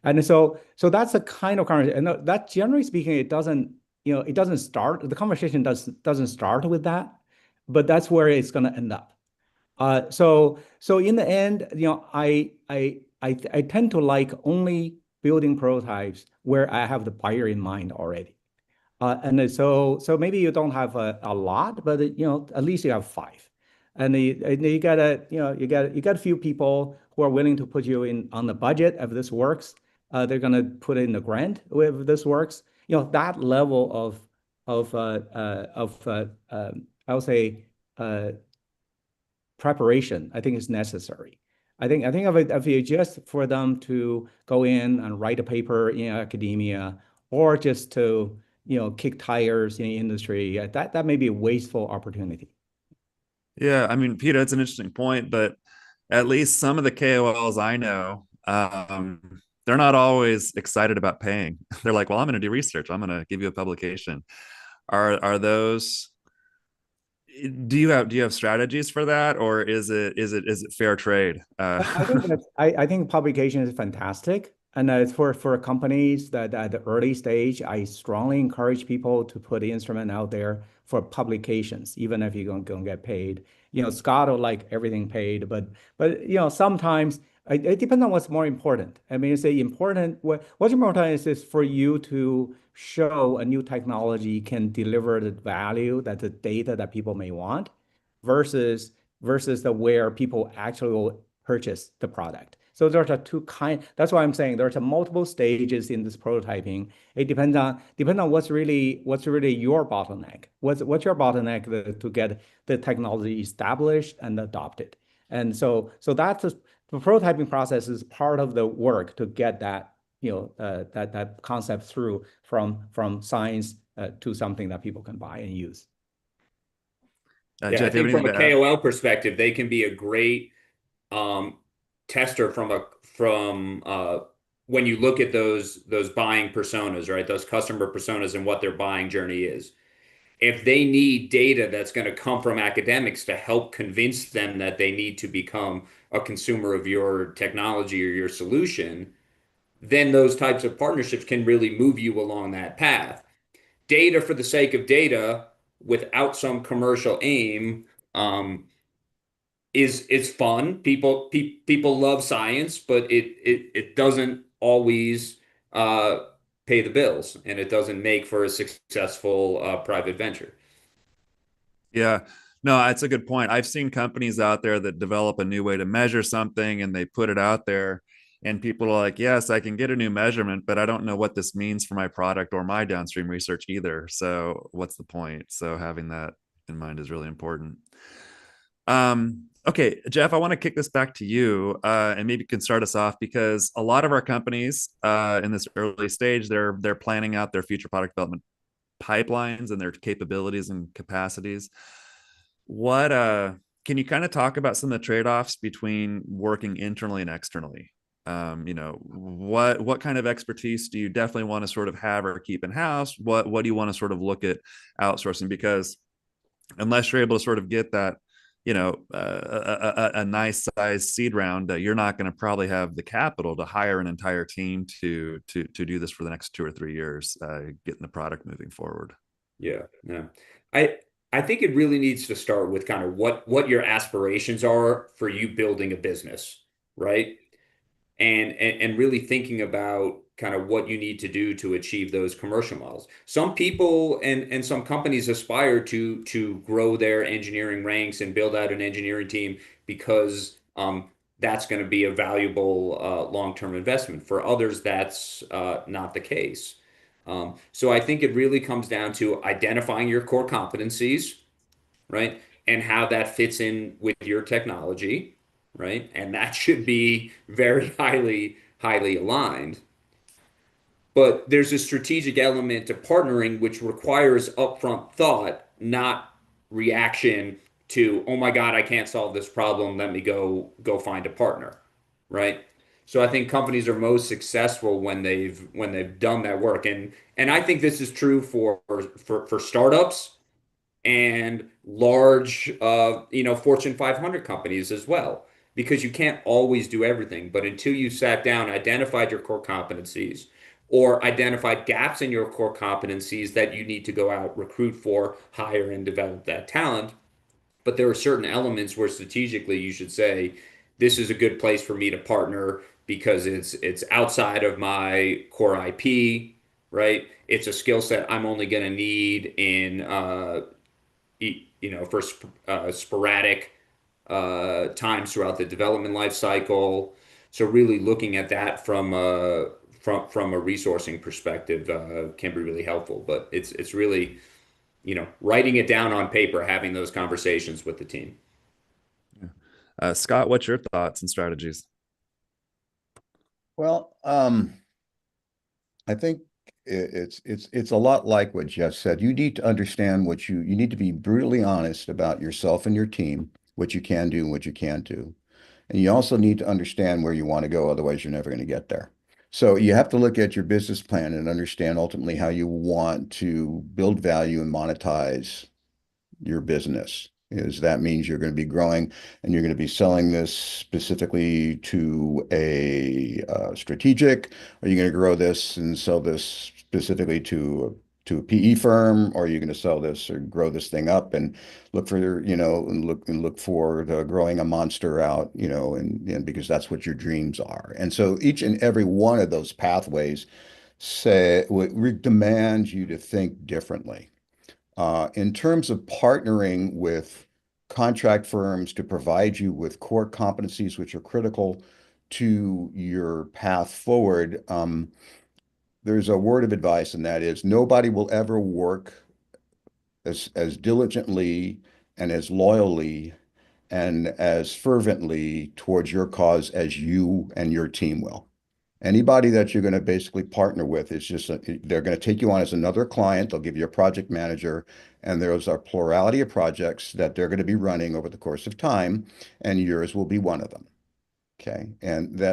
And so that's the kind of conversation. And that, generally speaking, it doesn't start, the conversation doesn't start with that, but that's where it's going to end up. So in the end, I tend to like only building prototypes where I have the buyer in mind already. And so maybe you don't have a lot, but at least you have five. And you got a few people who are willing to put you in on the budget if this works. They're gonna put in the grant if this works. That level of I would say preparation, I think, is necessary. I think if you just for them to go in and write a paper in academia, or just to kick tires in the industry, that may be a wasteful opportunity. Yeah, I mean, Peter, that's an interesting point, but at least some of the KOLs I know, they're not always excited about paying. They're like, well, I'm going to do research. I'm going to give you a publication. Are those, do you have strategies for that, or is it fair trade? I think publication is fantastic. And for companies that at the early stage, I strongly encourage people to put the instrument out there for publications, even if you're going to get paid. Scott will like everything paid, but sometimes it depends on what's more important. I mean, it's important. What's important is for you to show a new technology can deliver the value, that the data that people may want, versus the where people actually will purchase the product. So there's a two kind. That's why I'm saying there's a multiple stages in this prototyping. It depends on what's really your bottleneck. What's your bottleneck to get the technology established and adopted. And so that's the prototyping process is part of the work to get that that concept through from science to something that people can buy and use. Yeah, I Jeff, you have think anything from a to add? KOL perspective, they can be a great um, tester from when you look at those buying personas, right? Those customer personas and what their buying journey is. If they need data that's going to come from academics to help convince them that they need to become a consumer of your technology or your solution, then those types of partnerships can really move you along that path. Data for the sake of data without some commercial aim um, is fun. People love science, but it doesn't always uh, pay the bills, and it doesn't make for a successful private venture. Yeah, No, that's a good point. I've seen companies out there that develop a new way to measure something and they put it out there, and people are like, yes, I can get a new measurement, but I don't know what this means for my product or my downstream research either. So what's the point? So having that in mind is really important. Okay, Jeff, I want to kick this back to you, and maybe you can start us off because a lot of our companies in this early stage, they're planning out their future product development pipelines and their capabilities and capacities. What can you kind of talk about some of the trade-offs between working internally and externally? What kind of expertise do you definitely want to sort of have or keep in house? What do you want to sort of look at outsourcing? Because unless you're able to sort of get that, a nice size seed round, you're not going to probably have the capital to hire an entire team to do this for the next 2 or 3 years, getting the product moving forward. Yeah, yeah. I I think it really needs to start with kind of what your aspirations are for you building a business, right? And really thinking about kind of what you need to do to achieve those commercial models. Some people and some companies aspire to grow their engineering ranks and build out an engineering team because that's going to be a valuable long-term investment. For others, that's not the case. So I think it really comes down to identifying your core competencies, right? And how that fits in with your technology, right? And that should be very highly aligned. But there's a strategic element to partnering which requires upfront thought, not reaction to, oh my God, I can't solve this problem. Let me go find a partner, right? So I think companies are most successful when they've done that work. And I think this is true for startups and large, Fortune 500 companies as well, because you can't always do everything. But until you sat down, identified your core competencies, or identified gaps in your core competencies that you need to go out, recruit for, hire, and develop that talent. But there are certain elements where strategically you should say, this is a good place for me to partner because it's outside of my core IP, right? It's a skill set I'm only going to need in for sporadic times throughout the development life cycle. So really looking at that from a resourcing perspective can be really helpful. But it's really, writing it down on paper, having those conversations with the team. Scott, what's your thoughts and strategies? Well, I think it's a lot like what Jeff said. You need to understand you need to be brutally honest about yourself and your team, what you can do and what you can't do. And you also need to understand where you want to go, otherwise you're never going to get there. So you have to look at your business plan and understand ultimately how you want to build value and monetize your business. Is that means you're going to be growing and you're going to be selling this specifically to a strategic? Are you going to grow this and sell this specifically to a PE firm? Or are you going to sell this or grow this thing up and look for, and look for the growing a monster out, and because that's what your dreams are. And so each and every one of those pathways demands you to think differently. In terms of partnering with contract firms to provide you with core competencies which are critical to your path forward, there's a word of advice, and that is nobody will ever work as diligently and as loyally and as fervently towards your cause as you and your team will. Anybody that you're going to basically partner with is they're going to take you on as another client. They'll give you a project manager, and there's a plurality of projects that they're going to be running over the course of time, and yours will be one of them. Okay.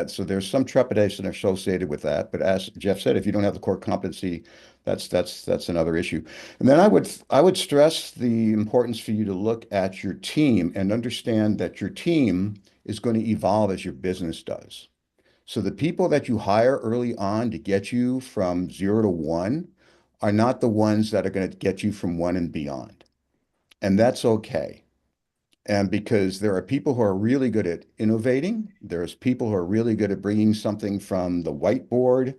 So there's some trepidation associated with that. But as Jeff said, if you don't have the core competency, that's another issue. And then I would stress the importance for you to look at your team and understand that your team is going to evolve as your business does. So the people that you hire early on to get you from 0 to 1 are not the ones that are going to get you from 1 and beyond. And that's okay. And because there are people who are really good at innovating, there's people who are really good at bringing something from the whiteboard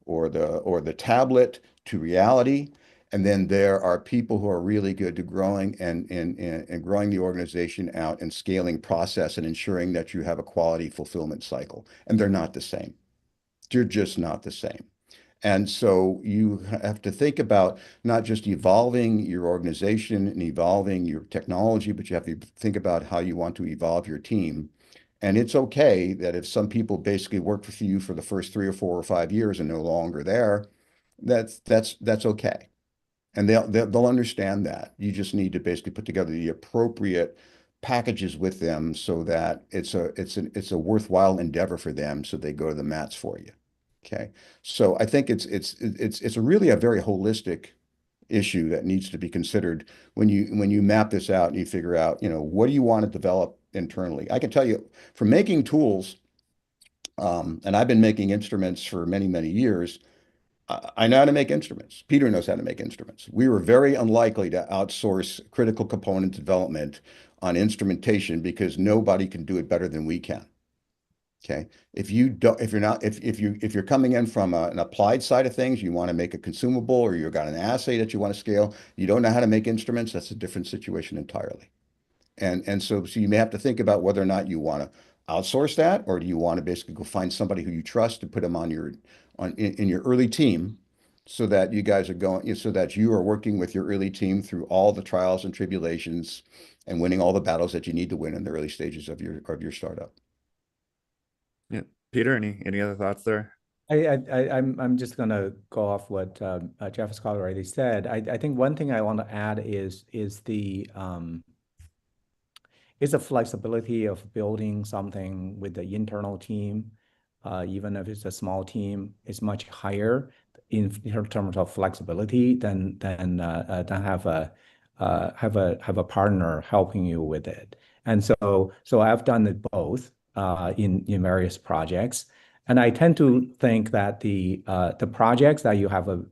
or the tablet to reality. And then there are people who are really good to growing and growing the organization out and scaling process and ensuring that you have a quality fulfillment cycle. And they're not the same. They're just not the same. And so you have to think about not just evolving your organization and evolving your technology, but you have to think about how you want to evolve your team. And it's okay that if some people basically work with you for the first 3 or 4 or 5 years and no longer there, that's okay. And they'll understand that. You just need to basically put together the appropriate packages with them so that it's a worthwhile endeavor for them, so they go to the mats for you. Okay. So I think it's really a very holistic issue that needs to be considered when you map this out and you figure out, what do you want to develop internally? I can tell you from making tools, and I've been making instruments for many, many years. I know how to make instruments. Peter knows how to make instruments. We were very unlikely to outsource critical component development on instrumentation because nobody can do it better than we can. Okay. If you don't, if you're not, if you're coming in from an applied side of things, you want to make a consumable or you've got an assay that you want to scale, you don't know how to make instruments, that's a different situation entirely. And so you may have to think about whether or not you want to outsource that, or do you want to basically go find somebody who you trust and put them on in your early team, so that you guys are going, so that you are working with your early team through all the trials and tribulations and winning all the battles that you need to win in the early stages of your startup. Yeah. Peter, any other thoughts there? I'm just gonna go off what Jeff Scott already said. I think one thing I want to add is the flexibility of building something with the internal team, even if it's a small team, is much higher in terms of flexibility than have a partner helping you with it. And so I've done it both in various projects, and I tend to think that the projects that you have a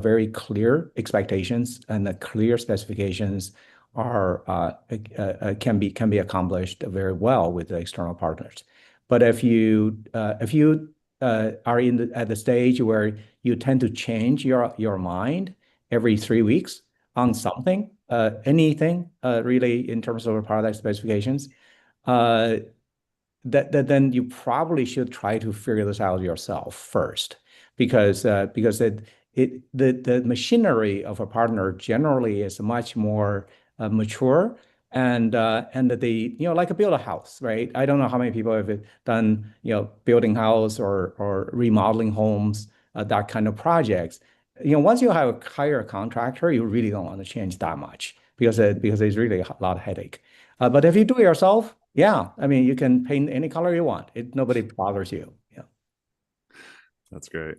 very clear expectations and the clear specifications are can be accomplished very well with the external partners. But if you are at the stage where you tend to change your mind every 3 weeks on something, anything really in terms of product specifications, then you probably should try to figure this out yourself first, because the machinery of a partner generally is much more mature, and like a build a house, right? I don't know how many people have done building house or remodeling homes, that kind of projects. Once you hire a contractor, you really don't want to change that much, because it's really a lot of headache. But if you do it yourself, yeah, I mean, you can paint any color you want. Nobody bothers you. Yeah. That's great.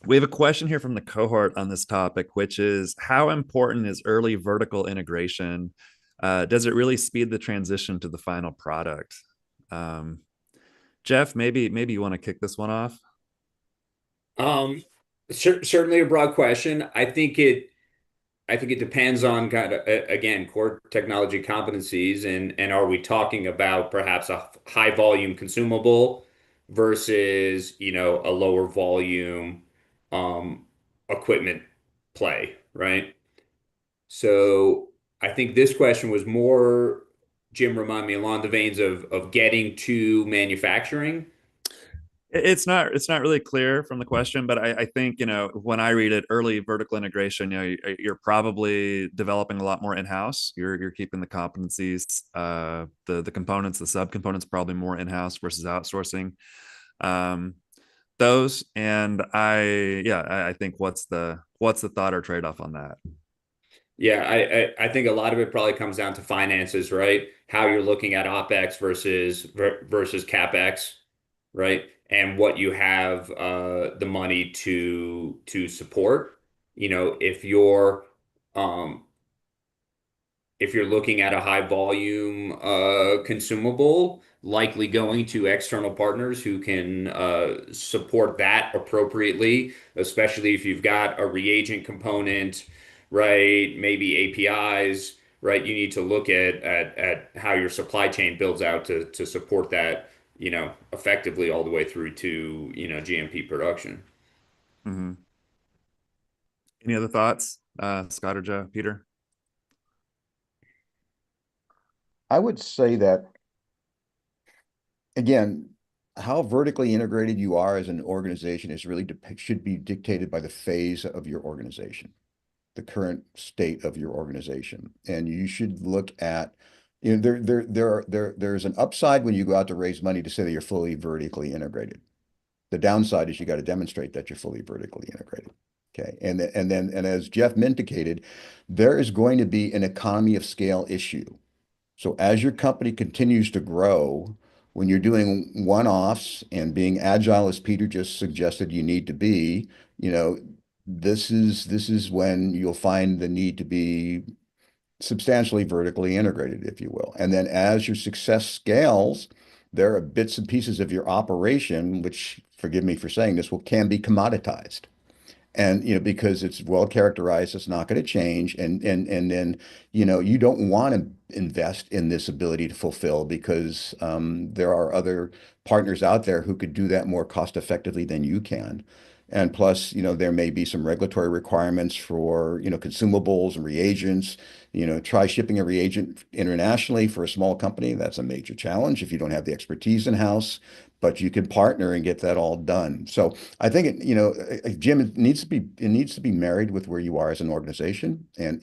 We have a question here from the cohort on this topic, which is, how important is early vertical integration? Does it really speed the transition to the final product? Jeff, maybe you want to kick this one off. Certainly a broad question. I think it depends on kind of, again, core technology competencies, and are we talking about perhaps a high volume consumable versus, a lower volume um, equipment play, right? So I think this question was more, Jim, remind me, along the veins of getting to manufacturing. It's not really clear from the question, but I think, when I read it, early vertical integration, you're probably developing a lot more in-house. You're keeping the competencies, the components, the subcomponents, probably more in-house versus outsourcing those. And I think what's the thought or trade-off on that? Yeah, I think a lot of it probably comes down to finances, right? How you're looking at OpEx versus CapEx, right? And what you have the money to support. You know, um if you're looking at a high volume consumable, likely going to external partners who can support that appropriately, especially if you've got a reagent component, right? Maybe APIs, right? You need to look at how your supply chain builds out to support that, effectively all the way through to, GMP production. Mm-hmm. Any other thoughts, Scott or Peter? I would say that, again, how vertically integrated you are as an organization is really should be dictated by the phase of your organization, the current state of your organization. And you should look at, there's an upside when you go out to raise money to say that you're fully vertically integrated. The downside is you got to demonstrate that you're fully vertically integrated. Okay. And as Jeff indicated, there is going to be an economy of scale issue. So as your company continues to grow, when you're doing one-offs and being agile, as Peter just suggested you need to be, you know, this is when you'll find the need to be substantially vertically integrated, if you will. And then as your success scales, there are bits and pieces of your operation, which, forgive me for saying this, can be commoditized. And because it's well characterized, it's not going to change. And then you don't want to invest in this ability to fulfill because there are other partners out there who could do that more cost effectively than you can. And plus, there may be some regulatory requirements for, consumables and reagents. Try shipping a reagent internationally for a small company. That's a major challenge if you don't have the expertise in-house, but you can partner and get that all done. So I think Jim, it needs to be married with where you are as an organization, and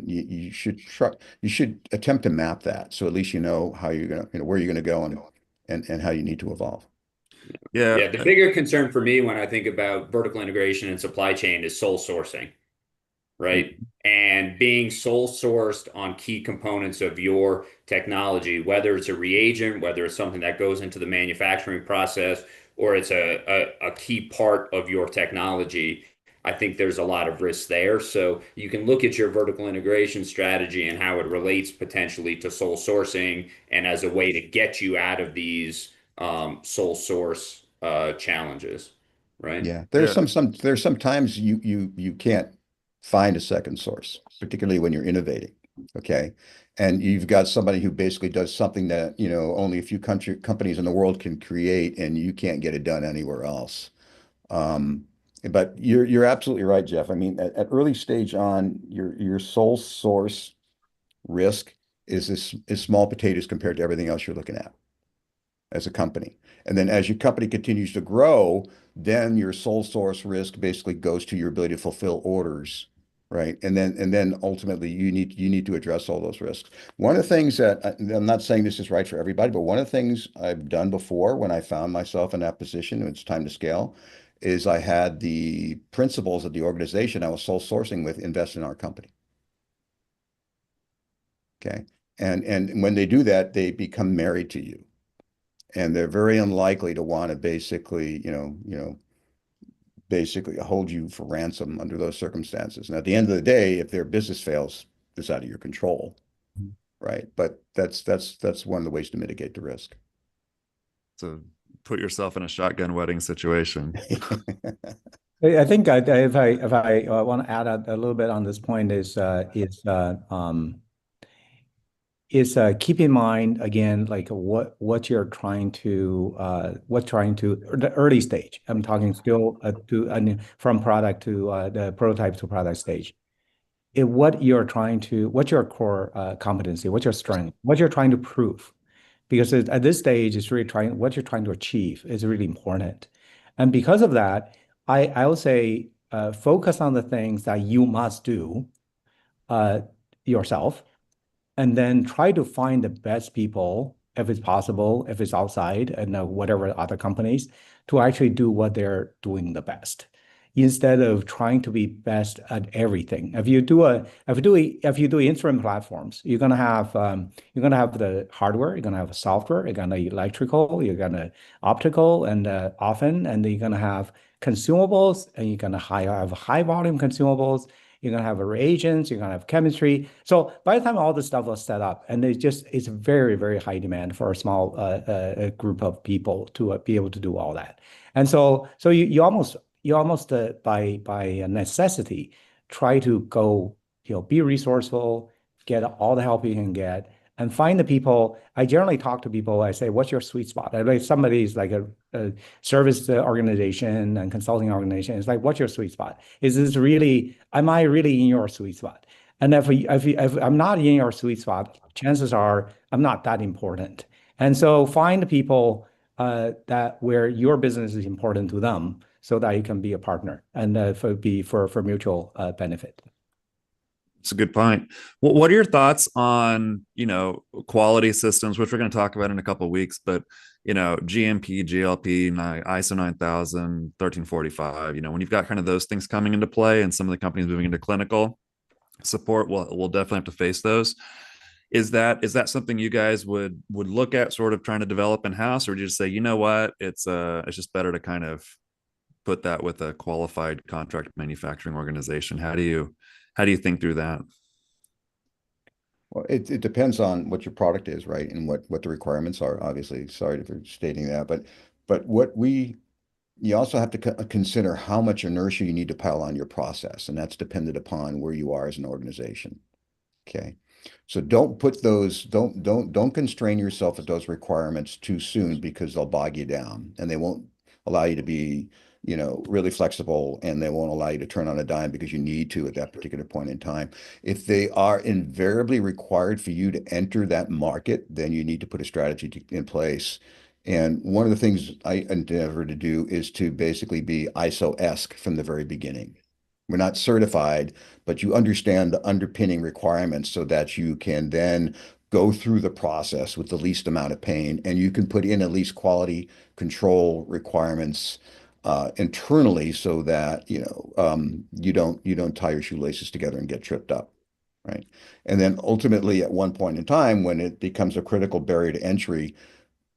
you should attempt to map that so at least you know how you're gonna where you're gonna go and how you need to evolve. Yeah. Yeah, the bigger concern for me when I think about vertical integration and supply chain is sole sourcing, right? And being sole sourced on key components of your technology, whether it's a reagent, whether it's something that goes into the manufacturing process, or it's a key part of your technology. I think there's a lot of risk there. So you can look at your vertical integration strategy and how it relates potentially to sole sourcing and as a way to get you out of these sole source challenges, right? Yeah, Yeah. there's sometimes you can't find a second source, particularly when you're innovating. Okay. And you've got somebody who basically does something that, only a few companies in the world can create, and you can't get it done anywhere else. Um, but you're absolutely right, Jeff. I mean, at early stage on, your sole source risk is small potatoes compared to everything else you're looking at as a company. And then as your company continues to grow, then your sole source risk basically goes to your ability to fulfill orders, right? And then ultimately you need to address all those risks. One of the things that I'm not saying this is right for everybody, but one of the things I've done before when I found myself in that position, and it's time to scale, is I had the principals of the organization I was sole sourcing with invest in our company. Okay. And when they do that, they become married to you. And they're very unlikely to want to basically hold you for ransom under those circumstances. And at the end of the day, if their business fails, it's out of your control, right? But that's one of the ways to mitigate the risk. So put yourself in a shotgun wedding situation. I think if I want to add a little bit on this point is keep in mind again like what you're trying to the early stage. I'm talking still from product to the prototype to product stage. What's your core competency, what's your strength, what you're trying to prove, because at this stage it's really what you're trying to achieve is really important. And because of that, I will say focus on the things that you must do yourself, and then try to find the best people, if it's possible, if it's outside and whatever other companies, to actually do what they're doing the best, instead of trying to be best at everything. If you do instrument platforms, you're gonna have the hardware, you're gonna have software, you're gonna electrical, you're gonna optical, and often, and you're gonna have consumables, and you're gonna have high volume consumables. You're going to have reagents, you're going to have chemistry. So by the time all this stuff was set up, and it's very, very high demand for a small group of people to be able to do all that. And so you almost by necessity try to go, be resourceful, get all the help you can get, and find the people. I generally talk to people. I say, "What's your sweet spot?" Like somebody's like a service organization and consulting organization. It's like, "What's your sweet spot? Is this really? Am I really in your sweet spot?" And if I'm not in your sweet spot, chances are I'm not that important. And so find people that where your business is important to them, so that you can be a partner and for mutual benefit. It's a good point. What are your thoughts on, quality systems, which we're going to talk about in a couple of weeks, but, GMP, GLP, ISO 9000, 1345, when you've got kind of those things coming into play and some of the companies moving into clinical support, we'll definitely have to face those. Is that something you guys would look at sort of trying to develop in-house, or would you just say, you know what, it's just better to kind of put that with a qualified contract manufacturing organization? How do you think through that? Well, it depends on what your product is, right? And what the requirements are, obviously. Sorry for stating that, but you also have to consider how much inertia you need to pile on your process, and that's dependent upon where you are as an organization. Okay. So don't constrain yourself at those requirements too soon, because they'll bog you down and they won't allow you to be, really flexible, and they won't allow you to turn on a dime because you need to at that particular point in time. If they are invariably required for you to enter that market, then you need to put a strategy in place. And one of the things I endeavor to do is to basically be ISO-esque from the very beginning. We're not certified, but you understand the underpinning requirements so that you can then go through the process with the least amount of pain, and you can put in at least quality control requirements internally, so that you don't tie your shoelaces together and get tripped up, right? And then ultimately, at one point in time, when it becomes a critical barrier to entry,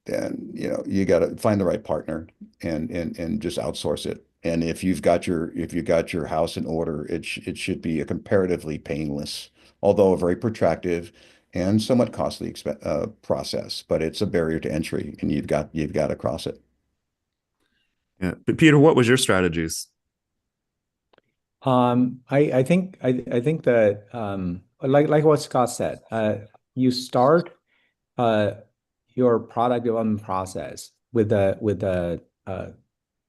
then you got to find the right partner and just outsource it. And if you've got your house in order, it should be a comparatively painless, although a very protractive and somewhat costly process. But it's a barrier to entry, and you've got to cross it. Yeah. But Peter, what was your strategies? I think that like what Scott said, you start uh, your product development process with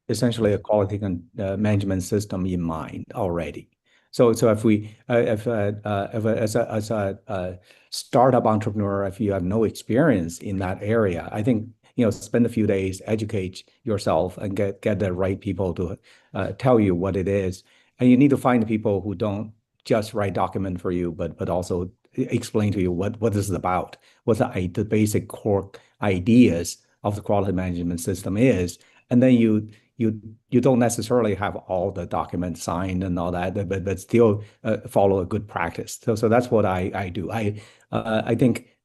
essentially a quality management system in mind already. So if we if as a startup entrepreneur, if you have no experience in that area, I think spend a few days, educate yourself, and get the right people to tell you what it is. And you need to find people who don't just write document for you, but also explain to you what this is about, what the basic core ideas of the quality management system is, and then you don't necessarily have all the documents signed and all that, but still follow a good practice. So that's what I do. I think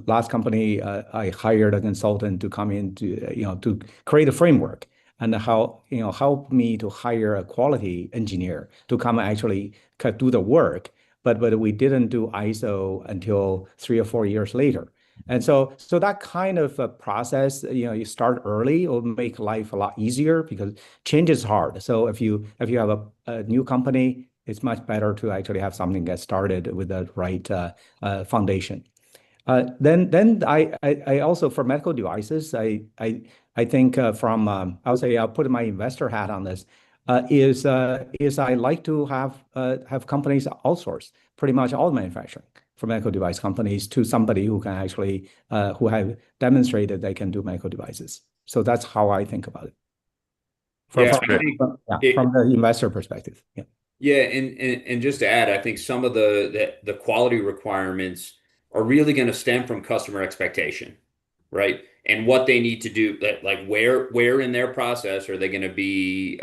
last company I hired a consultant to come in to create a framework and help me to hire a quality engineer to come and actually do the work. But we didn't do ISO until 3 or 4 years later. And so that kind of a process, you start early, it will make life a lot easier because change is hard. So if you have a new company, it's much better to actually have something get started with the right foundation. Then I also, for medical devices, I think from I'll say, I'll put my investor hat on this, is I like to have companies outsource pretty much all manufacturing for medical device companies to somebody who can actually who have demonstrated they can do medical devices. So that's how I think about it from Yeah, from I think from it, the investor perspective. Yeah. yeah, and just to add, I think some of the quality requirements are really going to stem from customer expectation, right? And what they need to do, like where in their process are they going to be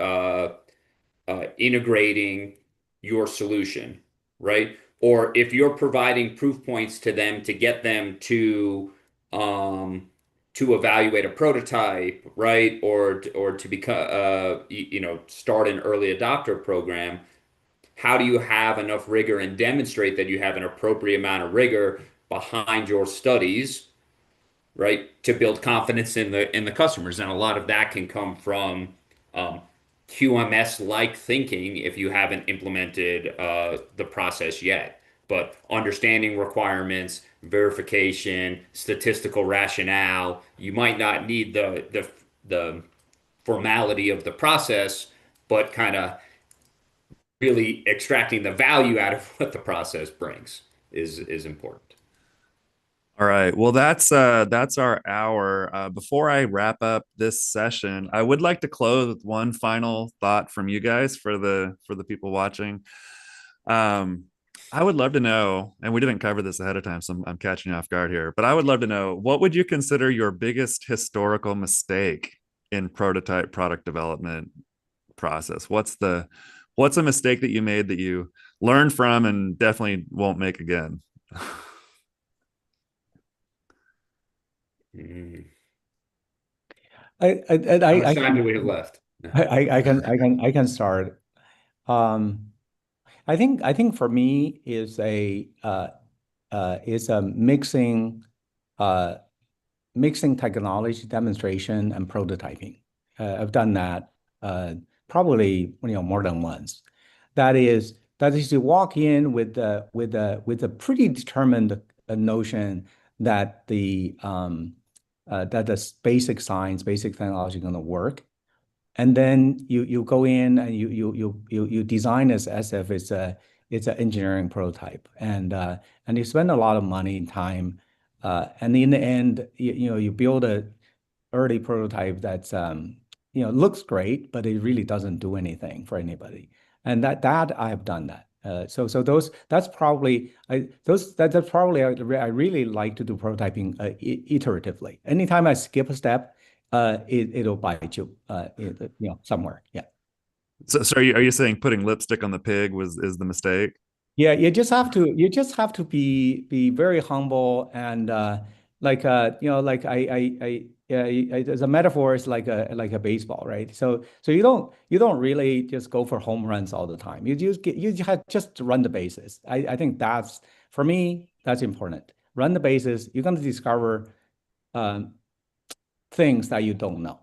integrating your solution, right? Or if you're providing proof points to them to get them um, to evaluate a prototype, right? Or to become start an early adopter program. How do you have enough rigor and demonstrate that you have an appropriate amount of rigor behind your studies, right, to build confidence in the customers? And a lot of that can come from um, QMS-like thinking if you haven't implemented the process yet. but understanding requirements, verification, statistical rationale. You might not need the formality of the process, but kind of really extracting the value out of what the process brings is important. All right. Well, that's our hour. Before I wrap up this session, I would like to close with one final thought from you guys for the people watching. Um, I would love to know, and we didn't cover this ahead of time, so I'm catching you off guard here, but I would love to know, what would you consider your biggest historical mistake in prototype product development process? What's a mistake that you made that you learned from and definitely won't make again? Mm. I, I, How I, much I time do can, we have left? No. I can start. Um, I think for me is a uh, mixing technology demonstration and prototyping. I've done that probably more than once. That is to walk in with a pretty determined notion that the basic science, basic technology is going to work, and then you go in and you design this as if it's an engineering prototype, and you spend a lot of money and time, and in the end you build a early prototype that's looks great, but it really doesn't do anything for anybody. And that I have done that. So those that's probably I those that that's probably I really like to do prototyping iteratively. Anytime I skip a step, it'll bite you somewhere. Yeah. So are you saying putting lipstick on the pig is the mistake? Yeah, you just have to be very humble and like as a metaphor is like a baseball, right? So you don't really just go for home runs all the time. You just run the bases. I think that's for me that's important. Run the bases. You're going to discover um, things that you don't know.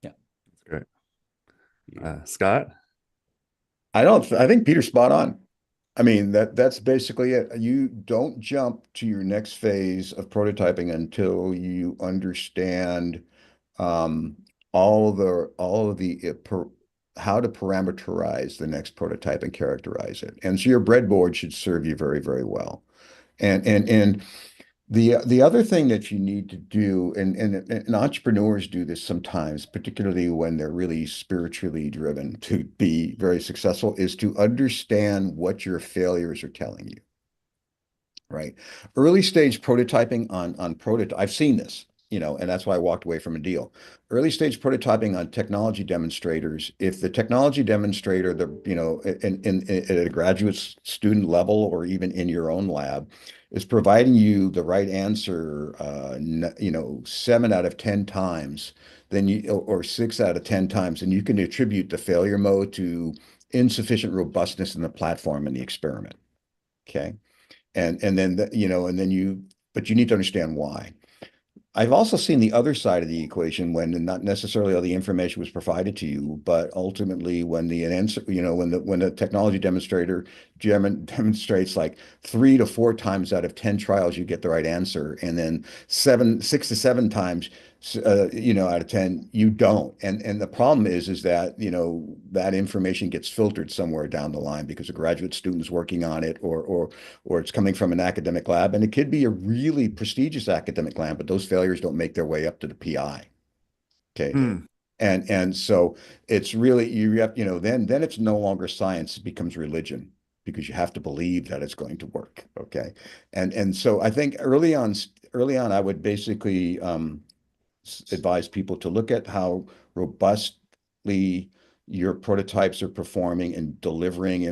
Yeah. That's great. Scott? I think Peter's spot on. I mean, that's basically it. You don't jump to your next phase of prototyping until you understand um, all of the how to parameterize the next prototype and characterize it. And so your breadboard should serve you very, very well. And the other thing that you need to do, and entrepreneurs do this sometimes, particularly when they're really spiritually driven to be very successful, is to understand what your failures are telling you, right? Early stage prototyping on prototype, I've seen this, and that's why I walked away from a deal. Early stage prototyping on technology demonstrators, if the technology demonstrator, at a graduate student level or even in your own lab, is providing you the right answer, 7 out of 10 times, then or 6 out of 10 times, and you can attribute the failure mode to insufficient robustness in the platform and the experiment. Okay. And then and then but you need to understand why. I've also seen the other side of the equation when not necessarily all the information was provided to you, but ultimately when the answer, when the technology demonstrator demonstrates like 3 to 4 times out of 10 trials you get the right answer, and then 6 to 7 times, out of 10 you don't. And the problem is that that information gets filtered somewhere down the line because a graduate student is working on it, or it's coming from an academic lab, and it could be a really prestigious academic lab, but those failures don't make their way up to the PI. Okay. Hmm. And so it's really then it's no longer science, it becomes religion because you have to believe that it's going to work. Okay. And so I think early on I would basically advise people to look at how robustly your prototypes are performing and delivering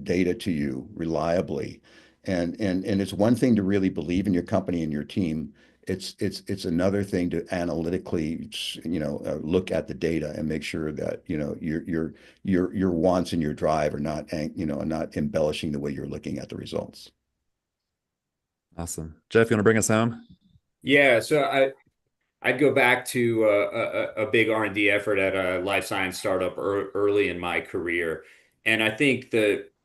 data to you reliably. And it's one thing to really believe in your company and your team. It's another thing to analytically, look at the data and make sure that your wants and your drive are not embellishing the way you're looking at the results. Awesome. Jeff, you want to bring us home? Yeah, so I'd go back to a big R&D effort at a life science startup early in my career. And I think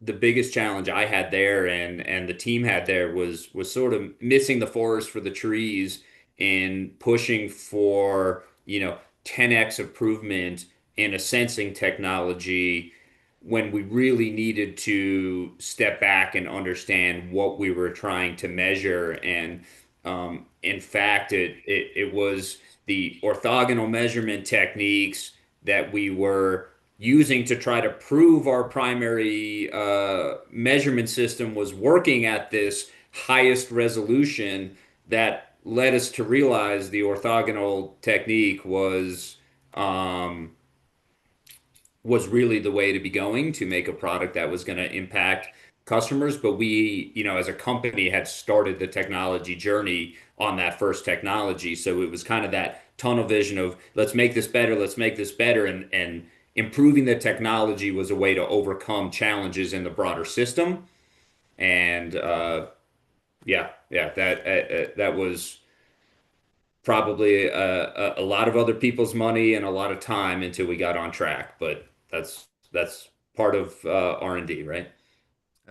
the biggest challenge I had there and the team had there was sort of missing the forest for the trees in pushing for, 10x improvement in a sensing technology when we really needed to step back and understand what we were trying to measure. And in fact, it was the orthogonal measurement techniques that we were using to try to prove our primary measurement system was working at this highest resolution that led us to realize the orthogonal technique was really the way to be going to make a product that was going to impact customers. But we, as a company, had started the technology journey on that first technology. So it was kind of that tunnel vision of let's make this better, let's make this better. And improving the technology was a way to overcome challenges in the broader system. And that was probably a lot of other people's money and a lot of time until we got on track. But that's part of R&D, right?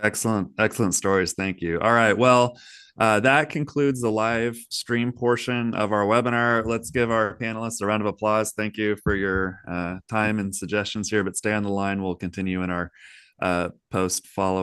Excellent stories. Thank you. All right. Well, that concludes the live stream portion of our webinar. Let's give our panelists a round of applause. Thank you for your time and suggestions here, but stay on the line. We'll continue in our post follow